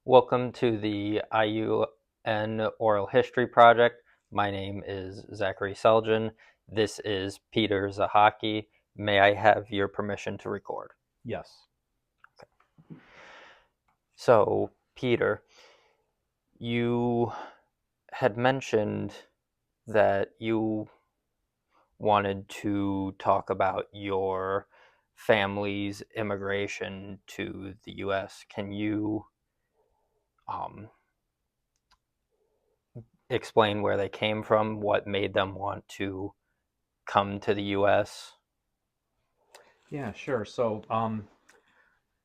Welcome to the IUN Oral History Project. My name is Zachary Seljan. This is Peter Zachocki. May I have your permission to record? Yes. So, Peter, you had mentioned that you wanted to talk about your family's immigration to the U.S. Can you um, explain where they came from, what made them want to come to the U.S.? Yeah, sure. So,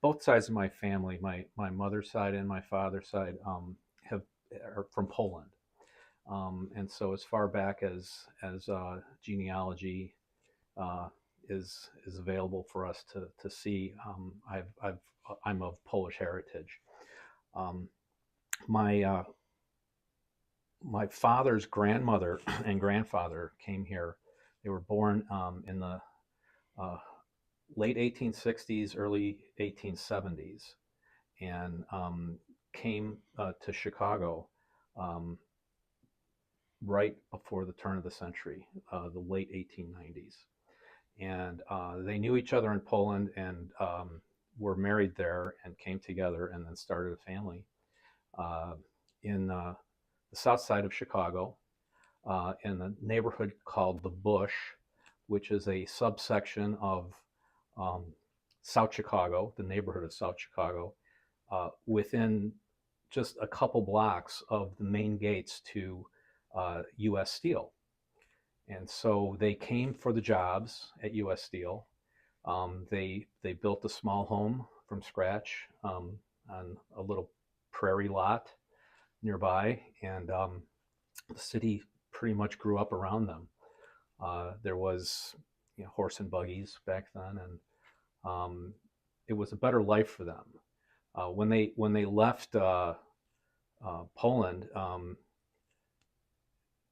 both sides of my family, my mother's side and my father's side, have are from Poland. And so, as far back as genealogy uh, is available for us to see, I'm of Polish heritage. Um, my my father's grandmother and grandfather came here. They were born in the uh, late 1860s, early 1870s, and came to Chicago um, right before the turn of the century, the late 1890s. And they knew each other in Poland and were married there and came together and then started a family uh, in the south side of Chicago, in the neighborhood called the Bush, which is a subsection of um, South Chicago, the neighborhood of South Chicago, within just a couple blocks of the main gates to U.S. Steel. And so they came for the jobs at U.S. Steel. They built a small home from scratch on a little prairie lot nearby, and the city pretty much grew up around them. There was, horse and buggies back then, and it was a better life for them. When they left Poland,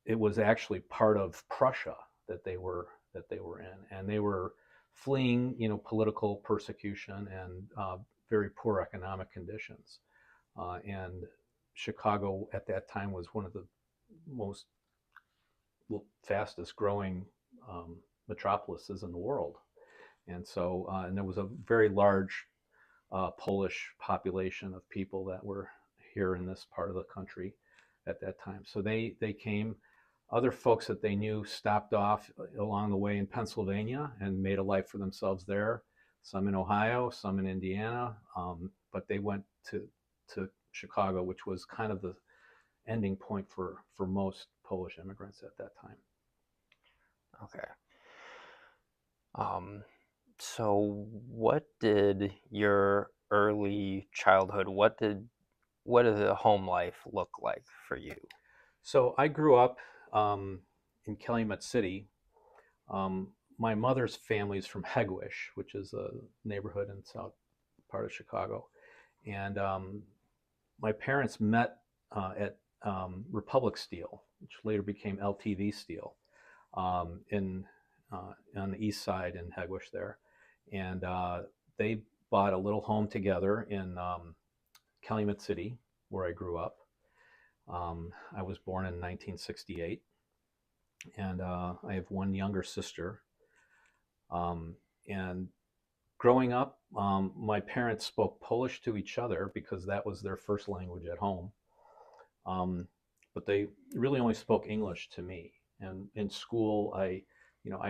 it was actually part of Prussia that they were in, and they were fleeing, political persecution and very poor economic conditions. And Chicago at that time was one of the most fastest growing metropolises in the world. And so, and there was a very large Polish population of people that were here in this part of the country at that time. So they came. Other folks that they knew stopped off along the way in Pennsylvania and made a life for themselves there. Some in Ohio, some in Indiana, but they went to Chicago, which was kind of the ending point for most Polish immigrants at that time. Okay. Um, so what did your early childhood, what did the home life look like for you? So I grew up in Calumet City. My mother's family is from Hegwish, which is a neighborhood in south part of Chicago, and my parents met at Republic Steel, which later became LTV Steel, in on the east side in Hegwish there, and they bought a little home together in Calumet City, where I grew up. I was born in 1968, and I have one younger sister. And growing up, my parents spoke Polish to each other because that was their first language at home. Um, but they really only spoke English to me. And in school, I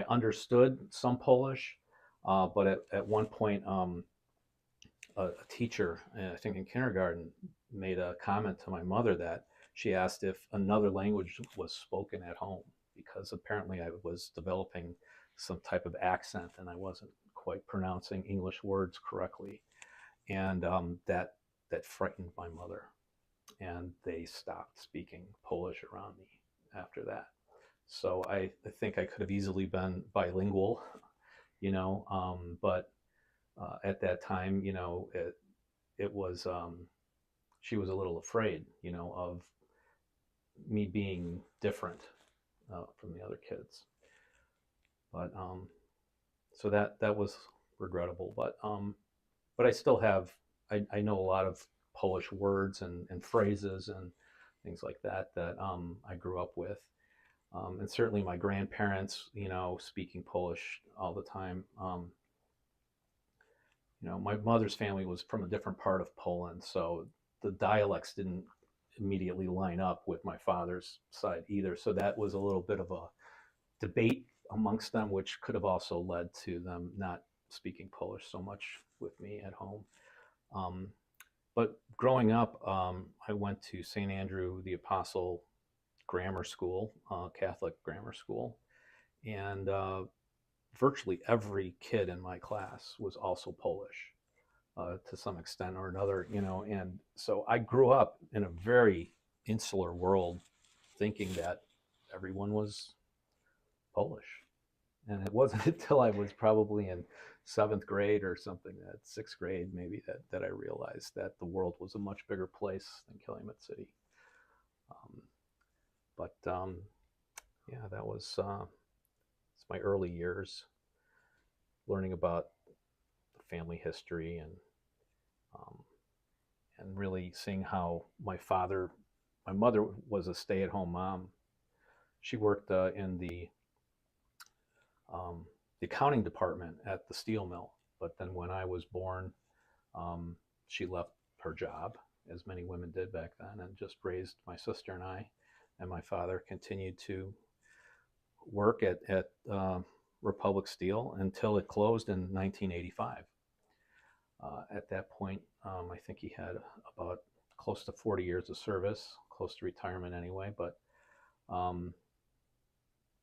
understood some Polish, but at one point, a teacher, I think in kindergarten, made a comment to my mother that she asked if another language was spoken at home because apparently I was developing some type of accent and I wasn't quite pronouncing English words correctly, and that frightened my mother, and they stopped speaking Polish around me after that. So I think I could have easily been bilingual, but at that time, it was she was a little afraid, of me being different from the other kids. But so that was regrettable. But I still have I know a lot of Polish words and phrases and things like that that I grew up with. And certainly my grandparents, speaking Polish all the time. My mother's family was from a different part of Poland, so the dialects didn't immediately line up with my father's side either. So that was a little bit of a debate amongst them, which could have also led to them not speaking Polish so much with me at home. Um, but growing up, I went to St. Andrew the Apostle Grammar School, Catholic grammar school, and virtually every kid in my class was also Polish to some extent or another, and so I grew up in a very insular world thinking that everyone was Polish. And it wasn't until I was probably in seventh grade or something, that sixth grade maybe, that I realized that the world was a much bigger place than Calumet City. Um, but yeah, that was it's my early years learning about the family history um, and really seeing how my mother was a stay-at-home mom. She worked in um, the accounting department at the steel mill. But then when I was born, um, she left her job, as many women did back then, and just raised my sister and I. And my father continued to work at Republic Steel until it closed in 1985. At that point, I think he had about close to 40 years of service, close to retirement anyway, but um,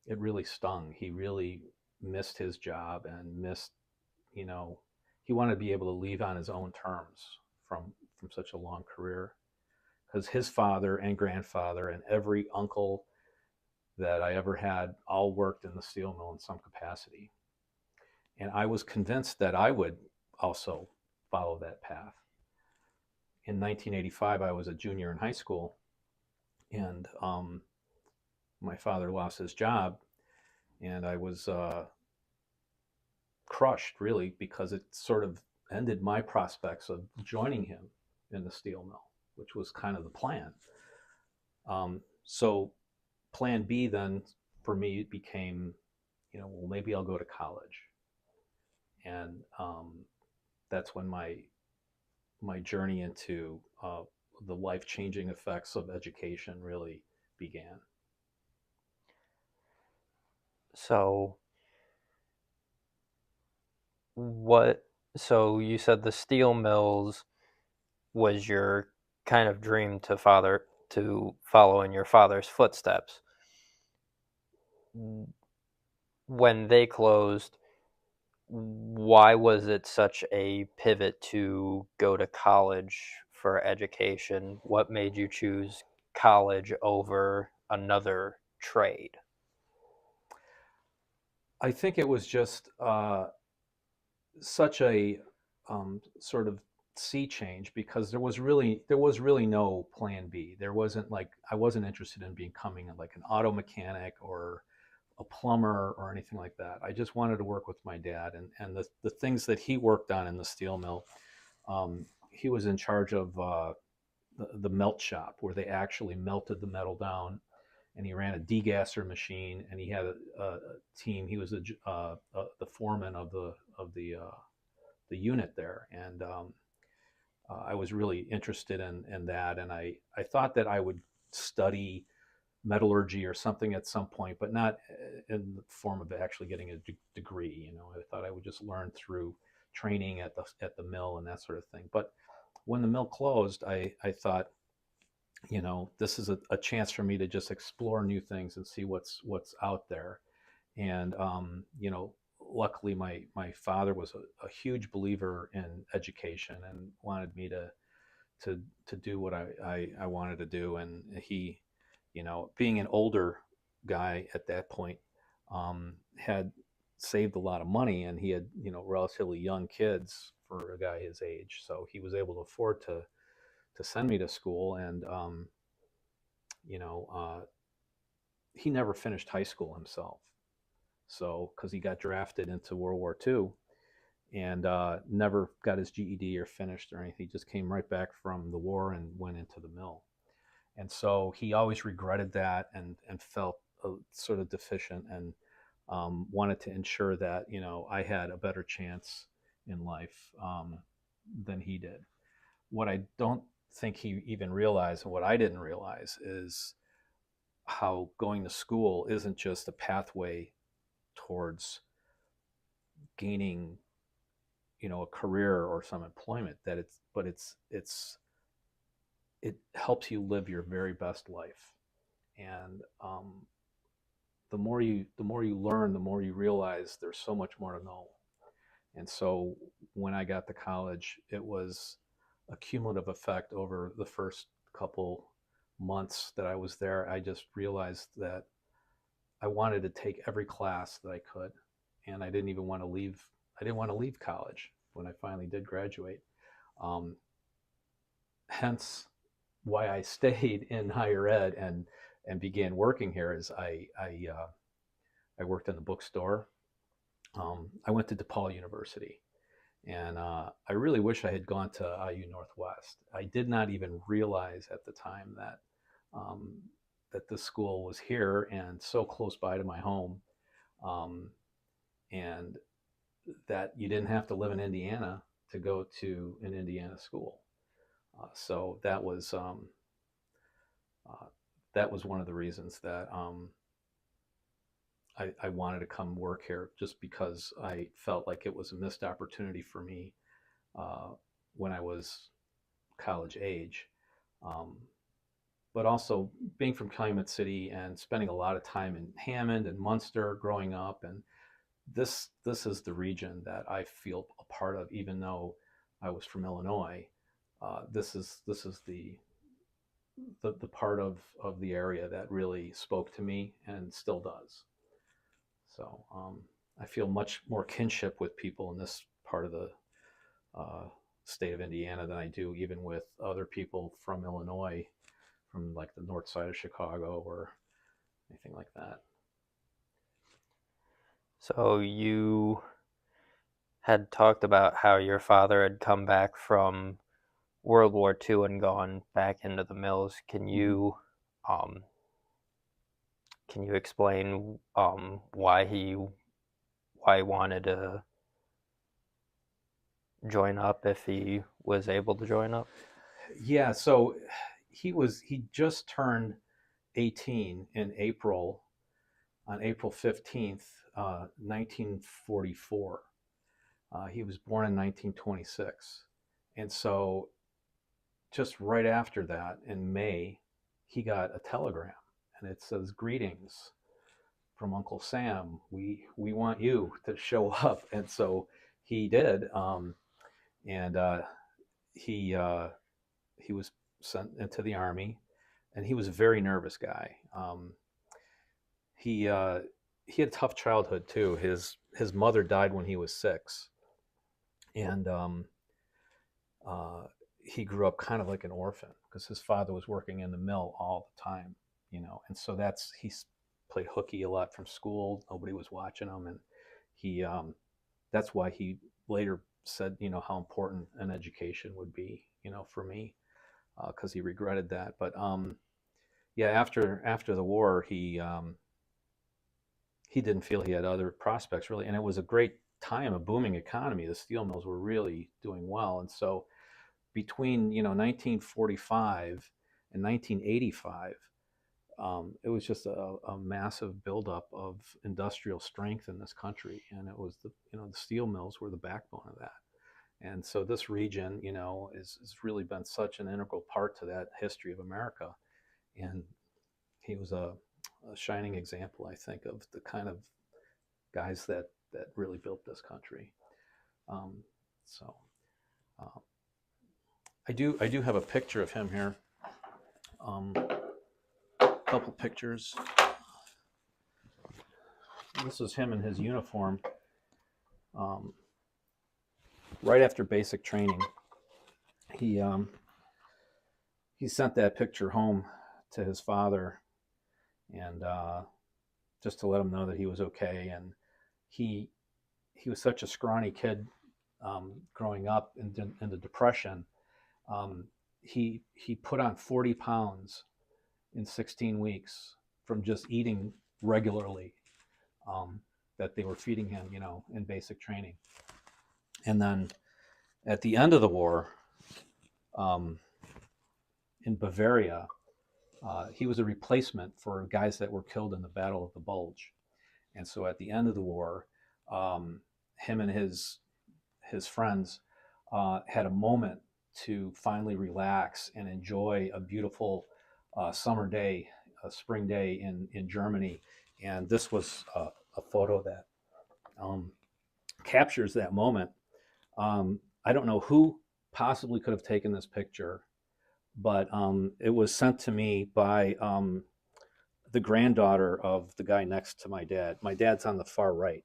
it really stung. He really missed his job and missed, you know, he wanted to be able to leave on his own terms from such a long career, because his father and grandfather and every uncle that I ever had all worked in the steel mill in some capacity. And I was convinced that I would also follow that path. In 1985, I was a junior in high school, and my father lost his job, and I was crushed, really, because it sort of ended my prospects of joining him in the steel mill, which was kind of the plan. So plan B then for me became, well, maybe I'll go to college. And that's when my journey into the life-changing effects of education really began. So what? So you said the steel mills was your kind of dream to follow in your father's footsteps. When they closed, why was it such a pivot to go to college for education? What made you choose college over another trade? I think it was just such a sort of sea change, because there was really no plan B. There wasn't, like, I wasn't interested in becoming like an auto mechanic or a plumber or anything like that. I just wanted to work with my dad, and the things that he worked on in the steel mill. He was in charge of the melt shop where they actually melted the metal down, and he ran a degasser machine, and he had a team. He was the foreman of the unit there, and I was really interested in that, and I thought that I would study metallurgy or something at some point, but not in the form of actually getting a degree. I thought I would just learn through training at the mill and that sort of thing. But when the mill closed, I thought, this is a chance for me to just explore new things and see what's out there. And luckily my father was a huge believer in education and wanted me to do what I wanted to do. And he, being an older guy at that point, had saved a lot of money, and he had, relatively young kids for a guy his age, so he was able to afford to send me to school. And you know he never finished high school himself, so because he got drafted into World War II. and never got his GED or finished or anything. He just came right back from the war and went into the mill. And so he always regretted that, and felt sort of deficient, and wanted to ensure that, I had a better chance in life than he did. What I don't think he even realized, and what I didn't realize, is how going to school isn't just a pathway towards gaining, a career or some employment. That it's but it helps you live your very best life. And the more you learn, the more you realize there's so much more to know. And so when I got to college, it was a cumulative effect over the first couple months that I was there. I just realized that I wanted to take every class that I could, and I didn't even want to leave. I didn't want to leave college when I finally did graduate. Um, Hence, why I stayed in higher ed and began working here. Is I worked in the bookstore. I went to DePaul University, and I really wish I had gone to IU Northwest. I did not even realize at the time um, that this school was here and so close by to my home, um, and that you didn't have to live in Indiana to go to an Indiana school. So that was one of the reasons that I wanted to come work here, just because I felt like it was a missed opportunity for me uh, when I was college age. Um, but also being from Calumet City and spending a lot of time in Hammond and Munster growing up, and this is the region that I feel a part of, even though I was from Illinois. This is the part of the area that really spoke to me and still does. So I feel much more kinship with people in this part of the uh, state of Indiana than I do even with other people from Illinois, from like the north side of Chicago or anything like that. So you had talked about how your father had come back from World War II and gone back into the mills. Mm-hmm. Um, can you explain why he wanted to join up if he was able to join up? Yeah, so he just turned 18 in April, on April 15th, 1944. He was born in 1926. And so just right after that, in May, he got a telegram, and it says, "Greetings from Uncle Sam. We want you to show up." And so he did, and he he was sent into the army, and he was a very nervous guy. He he had a tough childhood too. His mother died when he was 6, and uh, he grew up kind of like an orphan because his father was working in the mill all the time, and so he played hooky a lot from school. Nobody was watching him, and he that's why he later said, how important an education would be, for me, because he regretted that. But yeah, after the war, he didn't feel he had other prospects really, and it was a great time, a booming economy. The steel mills were really doing well, and so between 1945 and 1985, it was just a massive buildup of industrial strength in this country, and it was the steel mills were the backbone of that. And so this region, has really been such an integral part to that history of America. And he was a shining example, I think, of the kind of guys that really built this country. Um, so uh, I do have a picture of him here. A couple pictures. This is him in his uniform, um, right after basic training. He he sent that picture home to his father, and just to let him know that he was okay. And he he was such a scrawny kid growing up in the Depression, um, he put on 40 pounds in 16 weeks from just eating regularly, um, that they were feeding him, in basic training. And then at the end of the war, um, in Bavaria, he was a replacement for guys that were killed in the Battle of the Bulge. And so at the end of the war, um, him and his friends had a moment to finally relax and enjoy a beautiful summer day, a spring day in Germany. And this was a photo that um, captures that moment. I don't know who possibly could have taken this picture, but it was sent to me by the granddaughter of the guy next to my dad. My dad's on the far right,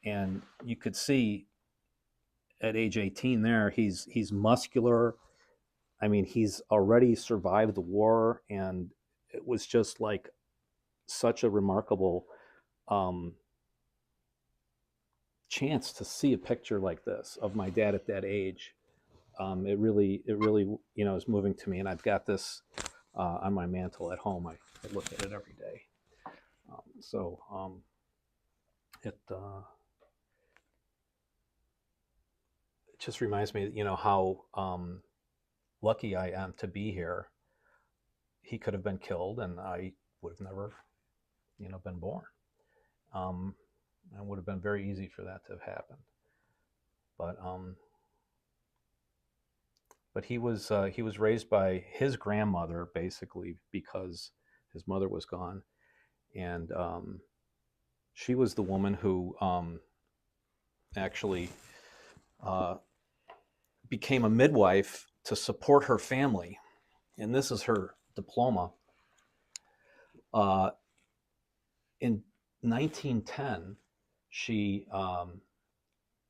and you could see at age 18 there, he's muscular. I mean, he's already survived the war, and it was just like such a remarkable um, chance to see a picture like this of my dad at that age. It really, is moving to me, and I've got this on my mantle at home. I look at it every day. It it just reminds me, how lucky I am to be here. He could have been killed, and I would have never, been born. Um, and it would have been very easy for that to have happened. But he was raised by his grandmother basically because his mother was gone, and she was the woman who actually uh, became a midwife to support her family, and this is her diploma. Uh, in 1910, she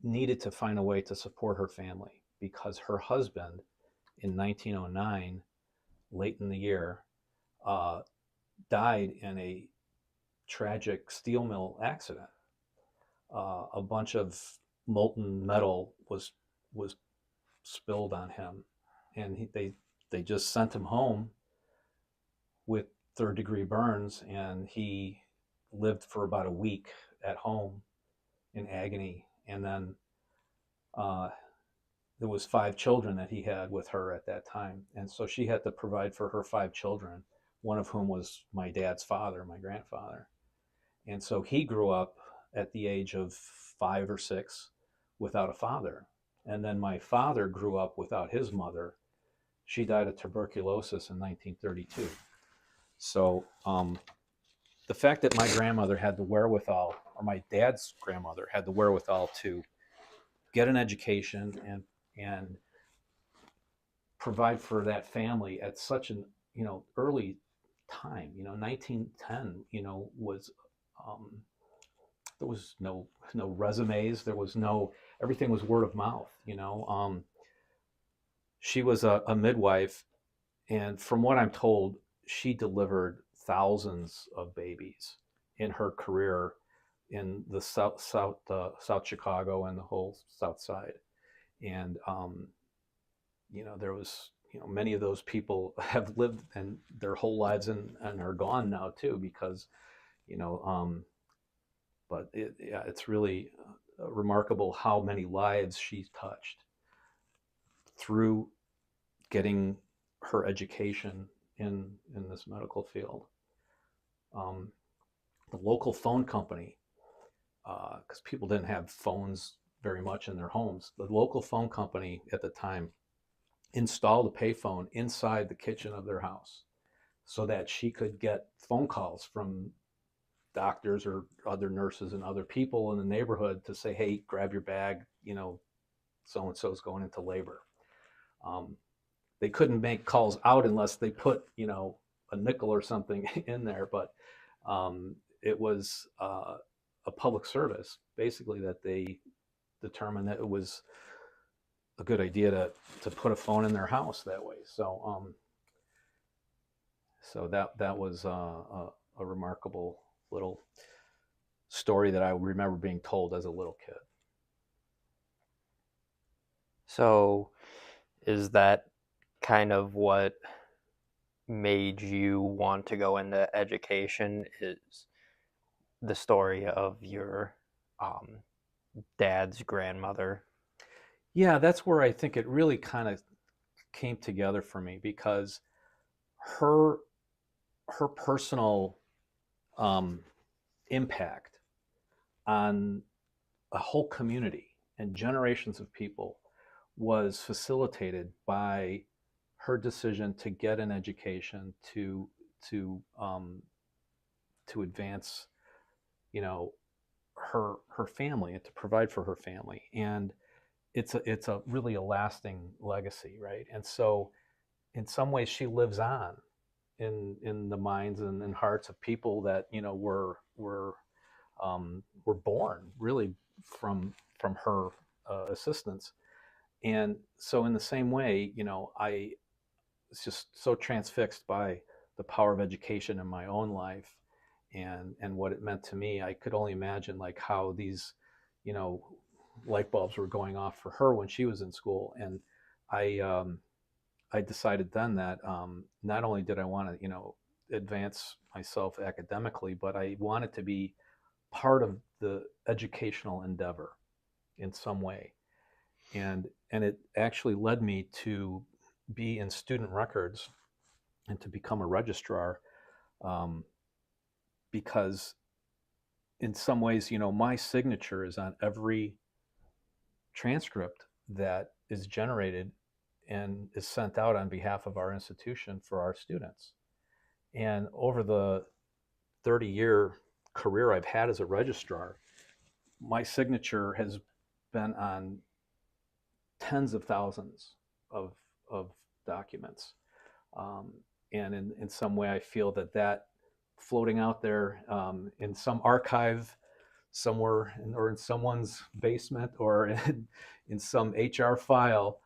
needed to find a way to support her family because her husband, in 1909, late in the year, uh, died in a tragic steel mill accident. A bunch of molten metal was spilled on him, and they just sent him home with third-degree burns, and he lived for about a week at home in agony. And then uh, there was 5 children that he had with her at that time, and so she had to provide for her 5 children, one of whom was my dad's father, my grandfather. And so he grew up at the age of 5 or 6 without a father. And then my father grew up without his mother. She died of tuberculosis in 1932. So the fact that my grandmother had the wherewithal, or my dad's grandmother had the wherewithal to get an education and provide for that family at such an early time. 1910 was um, there was no resumes, there was no, everything was word of mouth. She was a midwife, and from what I'm told, she delivered thousands of babies in her career in the South Chicago and the whole South Side. And there was, many of those people have lived and their whole lives and are gone now too, because you know but it's really remarkable how many lives she's touched through getting her education in this medical field. Um, the local phone company, because people didn't have phones very much in their homes, the local phone company at the time installed a payphone inside the kitchen of their house so that she could get phone calls from doctors or other nurses and other people in the neighborhood to say, hey, grab your bag, so and so's going into labor. They couldn't make calls out unless they put, a nickel or something in there, but it was a public service, basically, that they determined that it was a good idea to put a phone in their house that way. So that was a remarkable little story that I remember being told as a little kid. So, is that kind of what made you want to go into education? Is the story of your um, dad's grandmother? Yeah, that's where I think it really kind of came together for me, because her her personal um, impact on a whole community and generations of people was facilitated by her decision to get an education, to to advance, you know, her family and to provide for her family. And it's a really a lasting legacy, right? And so in some ways she lives on in the minds and hearts of people that, you know, were born really from her assistance. And so in the same way, you know, I was just so transfixed by the power of education in my own life, and what it meant to me. I could only imagine like how these, you know, light bulbs were going off for her when she was in school. And I I decided then that not only did I want to, you know, advance myself academically, but I wanted to be part of the educational endeavor in some way. And it actually led me to be in student records and to become a registrar, um, because in some ways, you know, my signature is on every transcript that is generated and is sent out on behalf of our institution for our students. And over the 30-year career I've had as a registrar, my signature has been on tens of thousands of, of documents. Um, and in some way, I feel that that floating out there in some archive somewhere or in someone's basement or in some HR file,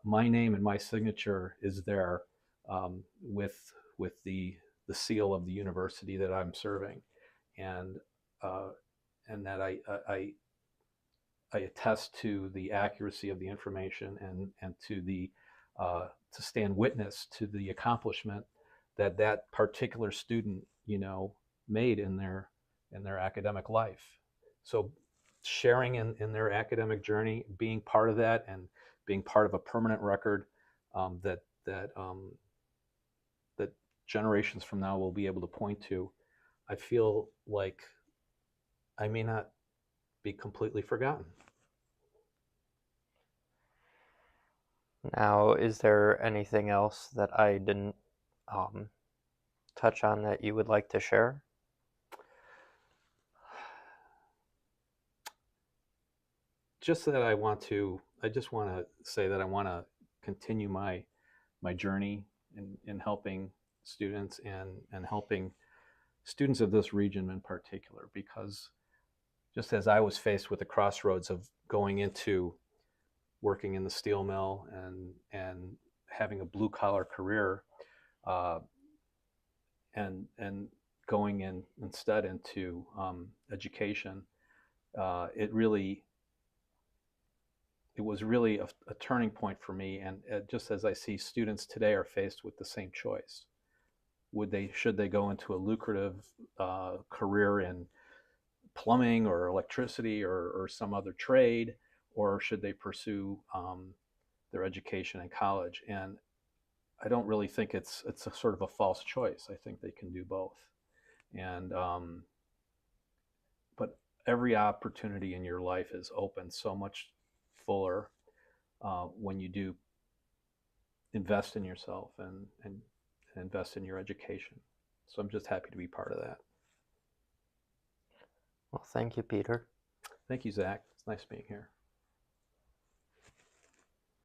my name and my signature is there, with the seal of the university that I'm serving, and uh, and that I attest to the accuracy of the information, and to stand witness to the accomplishment that that particular student, you know, made in their academic life. So sharing in their academic journey, being part of that, and being part of a permanent record, that generations from now will be able to point to, I feel like I may not be completely forgotten. Now, is there anything else that I didn't um, touch on that you would like to share? Just that I just want to say that I want to continue my journey in helping students, and helping students of this region in particular, because just as I was faced with the crossroads of going into working in the steel mill and having a blue collar career, uh, and going in instead into education, it really it was really a turning point for me. And just as I see students today are faced with the same choice, should they go into a lucrative career in plumbing or electricity, or some other trade, or should they pursue their education in college? And I don't really think it's a sort of a false choice. I think they can do both. And but every opportunity in your life is open so much fuller when you do invest in yourself, and invest in your education. So I'm just happy to be part of that. Well, thank you, Peter. Thank you, Zach. It's nice being here.